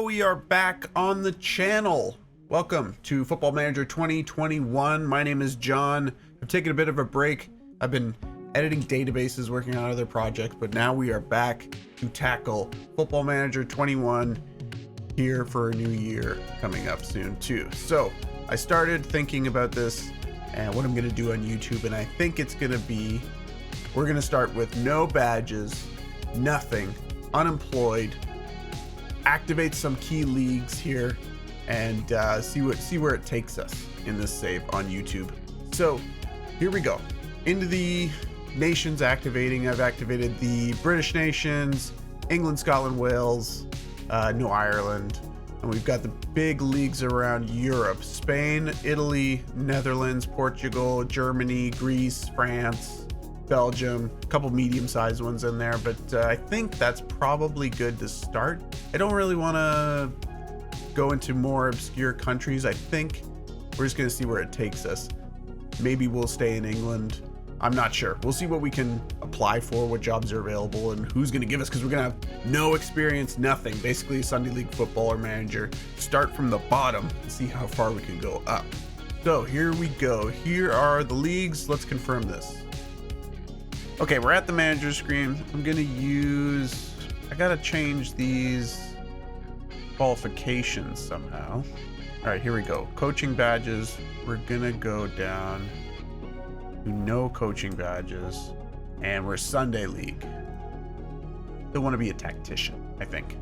we are back on the channel. Welcome to Football Manager 2021. My name is John. I've taken a bit of a break. I've been editing databases, working on other projects, but now we are back to tackle Football Manager 21 here for a new year coming up soon too. So I started thinking about this and what I'm going to do on YouTube, and I think it's going to be, we're going to start with no badges, nothing, unemployed, activate some key leagues here, and see where it takes us in this save on YouTube. So here we go into the nations activating. I've activated the British nations, England, Scotland, Wales, no Ireland, and we've got the big leagues around Europe: Spain, Italy, Netherlands, Portugal, Germany, Greece, France, Belgium, a couple medium-sized ones in there, but I think that's probably good to start. I don't really want to go into more obscure countries. I think we're just going to see where it takes us. Maybe we'll stay in England. I'm not sure. We'll see what we can apply for, what jobs are available, and who's going to give us, because we're going to have no experience, nothing. Basically, Sunday League football or manager. Start from the bottom and see how far we can go up. So here we go. Here are the leagues. Let's confirm this. Okay, we're at the manager screen. I'm gonna use, I gotta change these qualifications somehow. All right, here we go. Coaching badges. We're gonna go down to no coaching badges, and we're Sunday League. Still want to be a tactician, I think.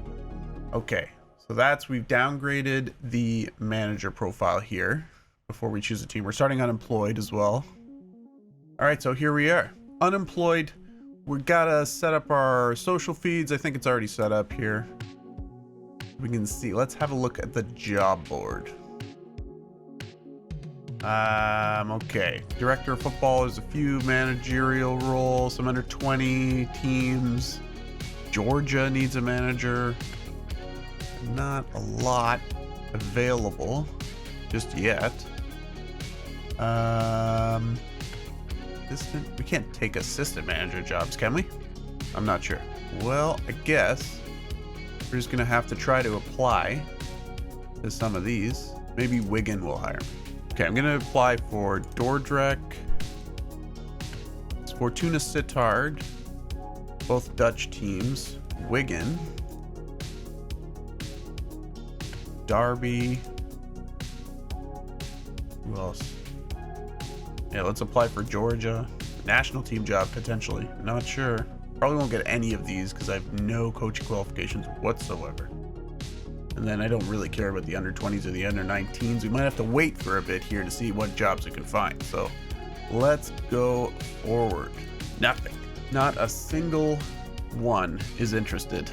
Okay, so we've downgraded the manager profile here before we choose a team. We're starting unemployed as well. All right, so here we are. Unemployed. We gotta set up our social feeds. I think it's already set up here. We can see. Let's have a look at the job board. Okay. Director of football. There's a few managerial roles. Some under 20 teams. Georgia needs a manager. Not a lot available just yet. We can't take assistant manager jobs, can we? I'm not sure. Well, I guess we're just gonna have to try to apply to some of these. Maybe Wigan will hire me. Okay, I'm gonna apply for Dordrecht, Fortuna Sittard, both Dutch teams, Wigan, Derby. Who else? Yeah, let's apply for Georgia. National team job, potentially. Not sure. Probably won't get any of these because I have no coaching qualifications whatsoever. And then I don't really care about the under 20s or the under 19s. We might have to wait for a bit here to see what jobs we can find. So let's go forward. Nothing. Not a single one is interested.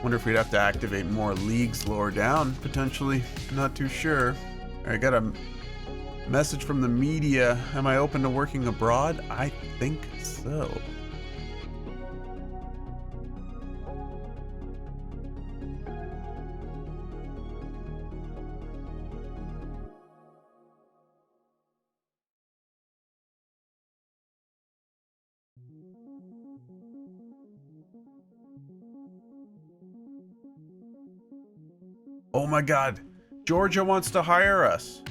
Wonder if we'd have to activate more leagues lower down, potentially. Not too sure. I got a message from the media. Am I open to working abroad? I think so. Oh my God, Georgia wants to hire us.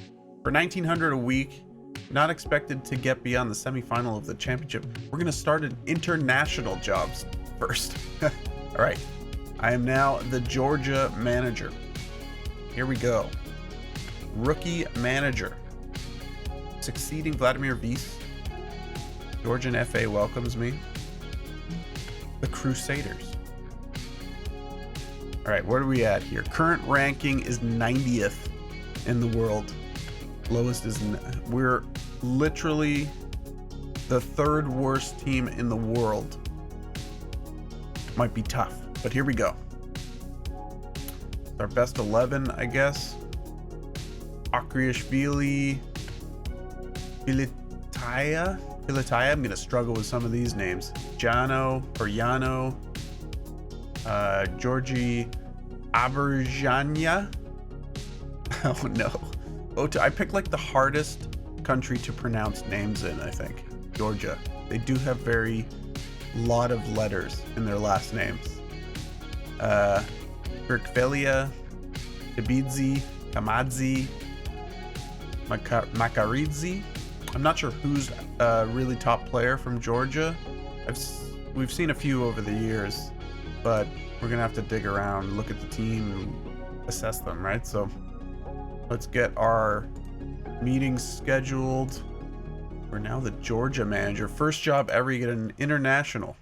For $1,900 a week, not expected to get beyond the semifinal of the championship. We're gonna start an international jobs first. All right, I am now the Georgia manager. Here we go. Rookie manager. Succeeding Vladimir Weiss. Georgian FA welcomes me. The Crusaders. All right, where are we at here? Current ranking is 90th in the world. Lowest is we're literally the third worst team in the world. Might be tough, but here we go. Our best 11, I guess. Akriashvili, Filataya. I'm gonna struggle with some of these names. Jano, Georgi Aberjanya. Oh no. I picked like the hardest country to pronounce names in, I think. Georgia. They do have very lot of letters in their last names. Kirkvelia, Kabidzi, Kamadzi, Makaridze. I'm not sure who's a really top player from Georgia. We've seen a few over the years, but we're gonna have to dig around, look at the team, and assess them, right? So let's get our meetings scheduled. We're now the Georgia manager. First job ever, you get an international.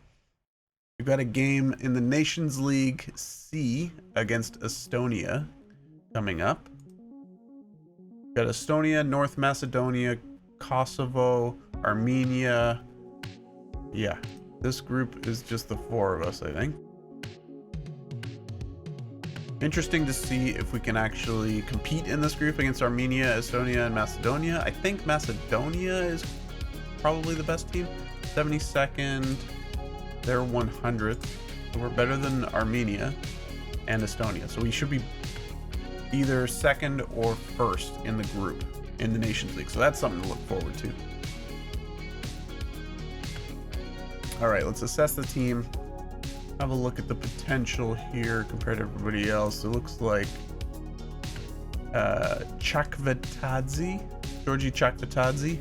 We've got a game in the Nations League C against Estonia coming up. We've got Estonia, North Macedonia, Kosovo, Armenia. Yeah, this group is just the four of us, I think. Interesting to see if we can actually compete in this group against Armenia, Estonia, and Macedonia. I think Macedonia is probably the best team. 72nd, they're 100th. So we're better than Armenia and Estonia. So we should be either second or first in the group in the Nations League. So that's something to look forward to. All right, let's assess the team. Have a look at the potential here compared to everybody else. It looks like Chakvetadze, Georgi Chakvetadze,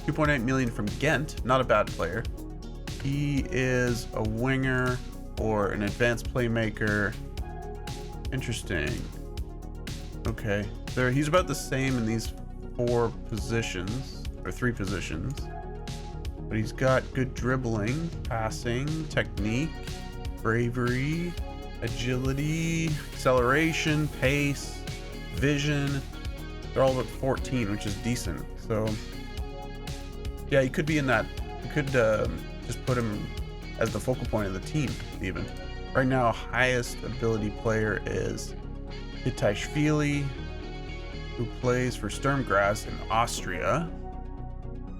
2.8 million from Ghent. Not a bad player. He is a winger or an advanced playmaker. Interesting. Okay, he's about the same in these four positions, or three positions. But he's got good dribbling, passing, technique, bravery, agility, acceleration, pace, vision. They're all about 14, which is decent. So yeah, he could be in that. You could just put him as the focal point of the team even. Right now, highest ability player is Hitashvili, who plays for Sturm Graz in Austria.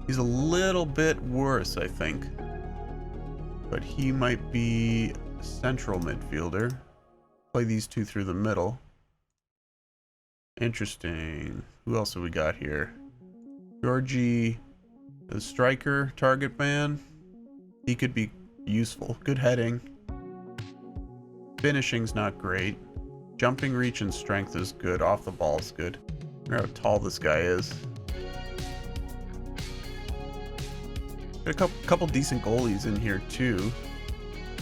He's a little bit worse, I think, but he might be a central midfielder. Play these two through the middle. Interesting. Who else have we got here? Georgi, the striker, target man. He could be useful. Good heading. Finishing's not great. Jumping reach and strength is good. Off the ball is good. I wonder how tall this guy is. Got a couple decent goalies in here too.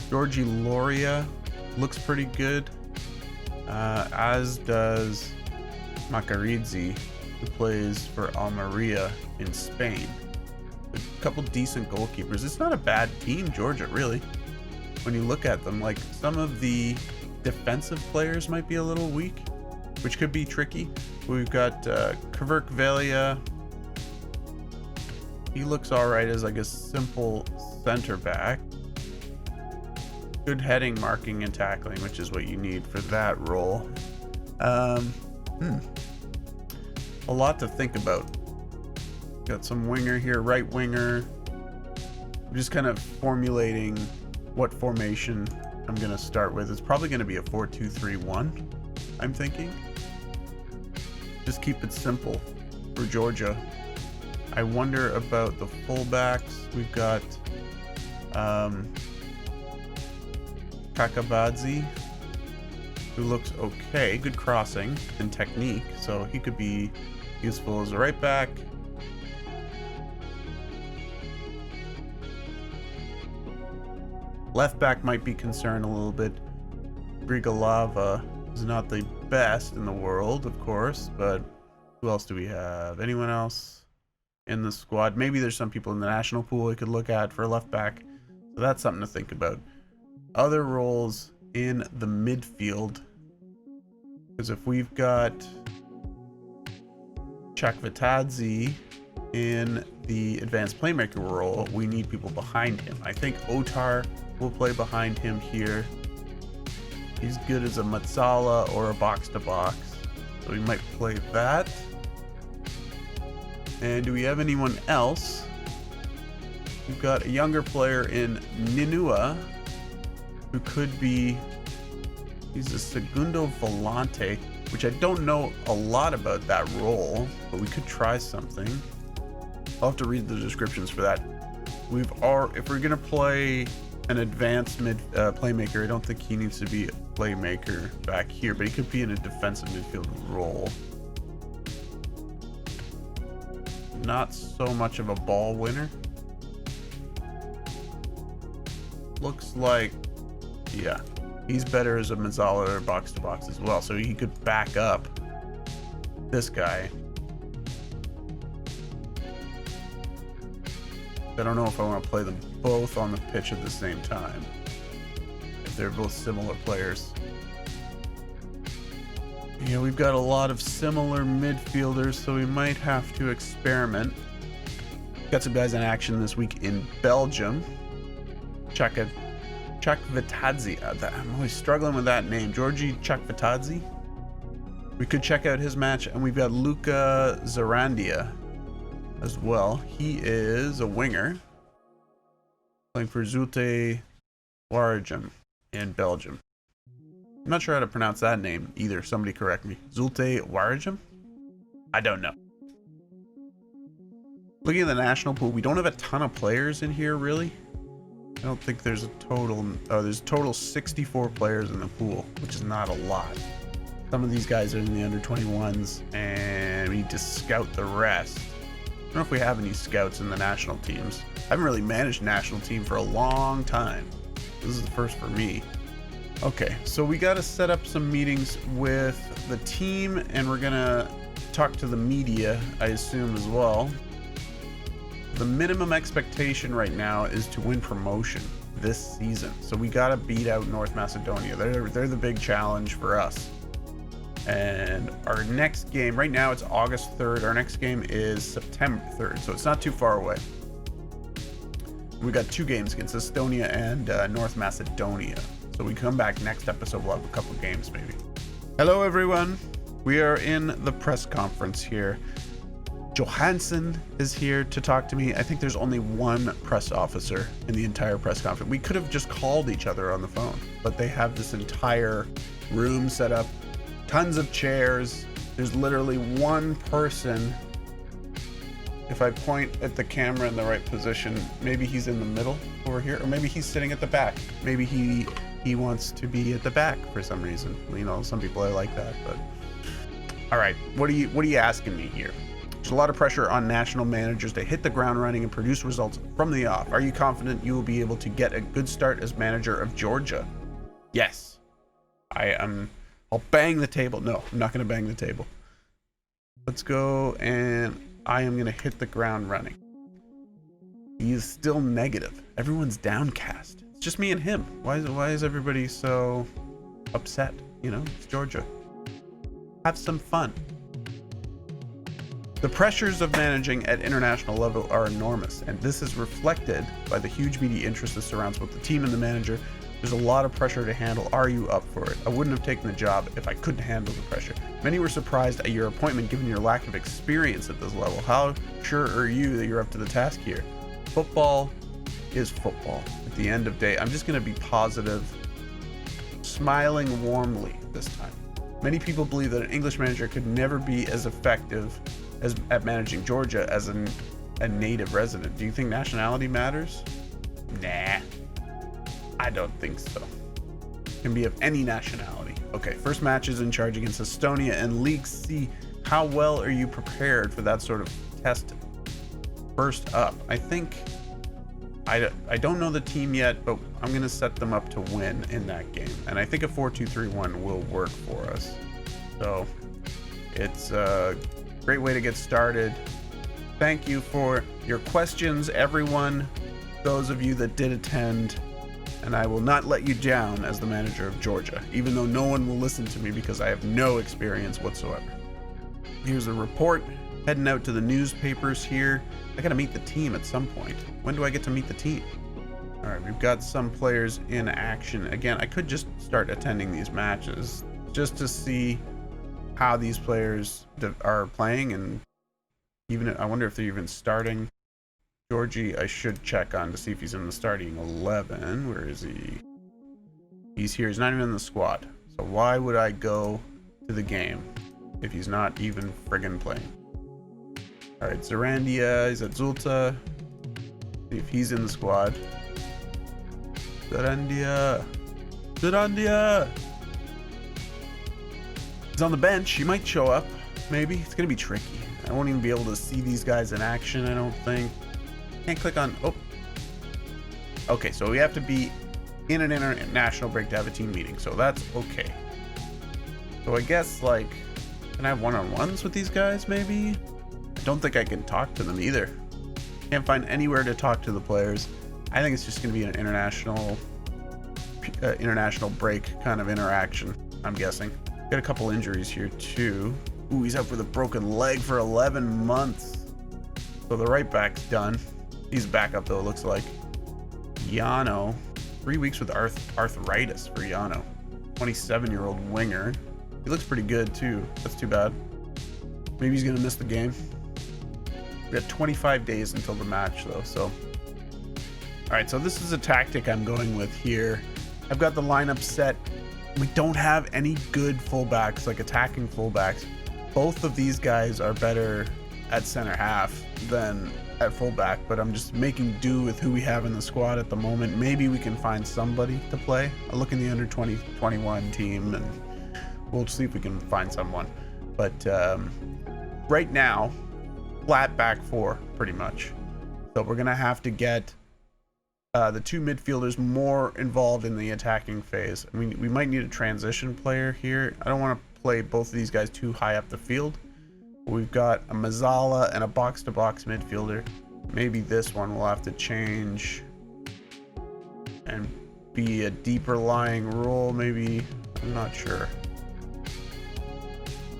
Georgi Loria looks pretty good, as does Makaridze, who plays for Almeria in Spain. A couple decent goalkeepers. It's not a bad team, Georgia, really. When you look at them, like some of the defensive players might be a little weak, which could be tricky. We've got Kverkvelia. He looks all right as like a simple center back. Good heading, marking, and tackling, which is what you need for that role. A lot to think about. Got some winger here, right winger. I'm just kind of formulating what formation I'm going to start with. It's probably going to be a 4-2-3-1, I'm thinking. Just keep it simple for Georgia. I wonder about the fullbacks. We've got Kakabadze, who looks okay. Good crossing and technique, so he could be useful as a right back. Left back might be concerned a little bit. Grigalava is not the best in the world, of course, but who else do we have? Anyone else in the squad? Maybe there's some people in the national pool I could look at for left back. So that's something to think about. Other roles in the midfield. Because if we've got Chakvetadze in the advanced playmaker role, we need people behind him. I think Otar will play behind him here. He's good as a Matsala or a box-to-box, so we might play that. And do we have anyone else? We've got a younger player in Ninua, who could be, he's a Segundo Volante, which I don't know a lot about that role, but we could try something. I'll have to read the descriptions for that. If we're gonna play an advanced playmaker, I don't think he needs to be playmaker back here, but he could be in a defensive midfield role. Not so much of a ball winner. Looks like, yeah, he's better as a Mazzala or box to box as well, so he could back up this guy. I don't know if I want to play them both on the pitch at the same time, if they're both similar players. Yeah, we've got a lot of similar midfielders, so we might have to experiment. Got some guys in action this week in Belgium. Chakvetadze. I'm always struggling with that name. Georgi Chakvetadze. We could check out his match, and we've got Luka Zarandia as well. He is a winger playing for Zulte Waregem in Belgium. I'm not sure how to pronounce that name either. Somebody correct me. Zulte Waregem? I don't know. Looking at the national pool, we don't have a ton of players in here, really. I don't think there's a total. Oh, there's a total 64 players in the pool, which is not a lot. Some of these guys are in the under 21s, and we need to scout the rest. I don't know if we have any scouts in the national teams. I haven't really managed national team for a long time. This is the first for me. Okay, so we got to set up some meetings with the team, and we're gonna talk to the media, I assume, as well. The minimum expectation right now is to win promotion this season, so we got to beat out North Macedonia. They're the big challenge for us. And our next game, right now it's August 3rd. Our next game is September 3rd, so it's not too far away. We got 2 games against Estonia and North Macedonia. So we come back next episode, we'll have a couple games maybe. Hello everyone. We are in the press conference here. Johansson is here to talk to me. I think there's only one press officer in the entire press conference. We could have just called each other on the phone, but they have this entire room set up, tons of chairs. There's literally one person. If I point at the camera in the right position, maybe he's in the middle over here, or maybe he's sitting at the back. Maybe he wants to be at the back for some reason. You know, some people are like that, but all right, what are you asking me here? There's a lot of pressure on national managers to hit the ground running and produce results from the off. Are you confident you will be able to get a good start as manager of Georgia? Yes. I'll bang the table. No, I'm not going to bang the table. Let's go, and I am going to hit the ground running. He is still negative. Everyone's downcast. It's just me and him. Why is everybody so upset? You know, it's Georgia. Have some fun. The pressures of managing at international level are enormous, and this is reflected by the huge media interest that surrounds both the team and the manager. There's a lot of pressure to handle. Are you up for it? I wouldn't have taken the job if I couldn't handle the pressure. Many were surprised at your appointment given your lack of experience at this level. How sure are you that you're up to the task here? Football is football. At the end of the day, I'm just going to be positive, smiling warmly this time. Many people believe that an English manager could never be as effective at managing Georgia as a native resident. Do you think nationality matters? Nah, I don't think so. Can be of any nationality. Okay, first match is in charge against Estonia and League C. How well are you prepared for that sort of test? First up, I think I don't know the team yet, but I'm going to set them up to win in that game. And I think a 4-2-3-1 will work for us. So it's a great way to get started. Thank you for your questions, everyone, those of you that did attend. And I will not let you down as the manager of Georgia, even though no one will listen to me because I have no experience whatsoever. Here's a report. Heading out to the newspapers here. I gotta meet the team at some point. When do I get to meet the team? All right, we've got some players in action. Again, I could just start attending these matches just to see how these players are playing, and even I wonder if they're even starting. Georgie, I should check on to see if he's in the starting 11. Where is he? He's here. He's not even in the squad. So why would I go to the game if he's not even friggin' playing? All right, Zarandia, he's at Zulta. See if he's in the squad. Zarandia. He's on the bench. He might show up. Maybe. It's going to be tricky. I won't even be able to see these guys in action, I don't think. Can't click on... Oh. Okay, so we have to be in an international break to have a team meeting. So that's okay. So I guess, like... Can I have one-on-ones with these guys, maybe? I don't think I can talk to them either. Can't find anywhere to talk to the players. I think it's just going to be an international break kind of interaction, I'm guessing. Got a couple injuries here too. Ooh, he's out with a broken leg for 11 months. So the right back's done. He's back up though, it looks like. Yano, 3 weeks with arthritis for Yano. 27-year-old winger. He looks pretty good too. That's too bad. Maybe he's gonna miss the game. We got 25 days until the match though, so. All right, so this is a tactic I'm going with here. I've got the lineup set. We don't have any good fullbacks, like attacking fullbacks. Both of these guys are better at center half than at fullback, but I'm just making do with who we have in the squad at the moment. Maybe we can find somebody to play. I'll look in the under 2021 team and we'll see if we can find someone. But right now, flat back four, pretty much. So we're gonna have to get the two midfielders more involved in the attacking phase. I mean, we might need a transition player here. I don't want to play both of these guys too high up the field. We've got a Mazzala and a box-to-box midfielder. Maybe this one will have to change and be a deeper lying role, maybe. I'm not sure.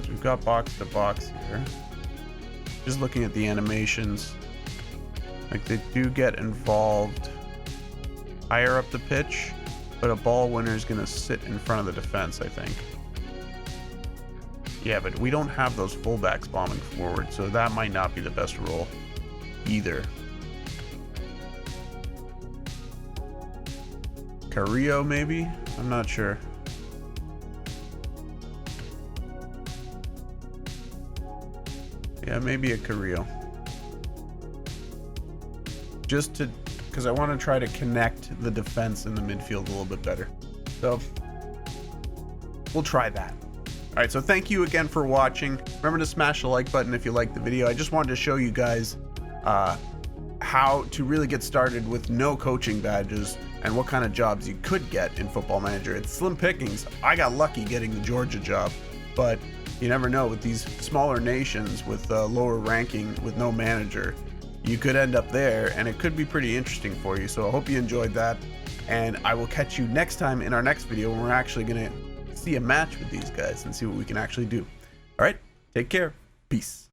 So we've got box-to-box here. Just looking at the animations, like they do get involved higher up the pitch, but a ball winner is going to sit in front of the defense, I think. Yeah, but we don't have those fullbacks bombing forward, so that might not be the best role either. Carrillo, maybe? I'm not sure. Yeah, maybe a Carrillo. Just to... because I want to try to connect the defense in the midfield a little bit better. So we'll try that. All right, so thank you again for watching. Remember to smash the like button if you liked the video. I just wanted to show you guys how to really get started with no coaching badges and what kind of jobs you could get in Football Manager. It's slim pickings. I got lucky getting the Georgia job, but you never know with these smaller nations with lower ranking with no manager. You could end up there and it could be pretty interesting for you. So I hope you enjoyed that, and I will catch you next time in our next video when we're actually going to see a match with these guys and see what we can actually do. All right, take care. Peace.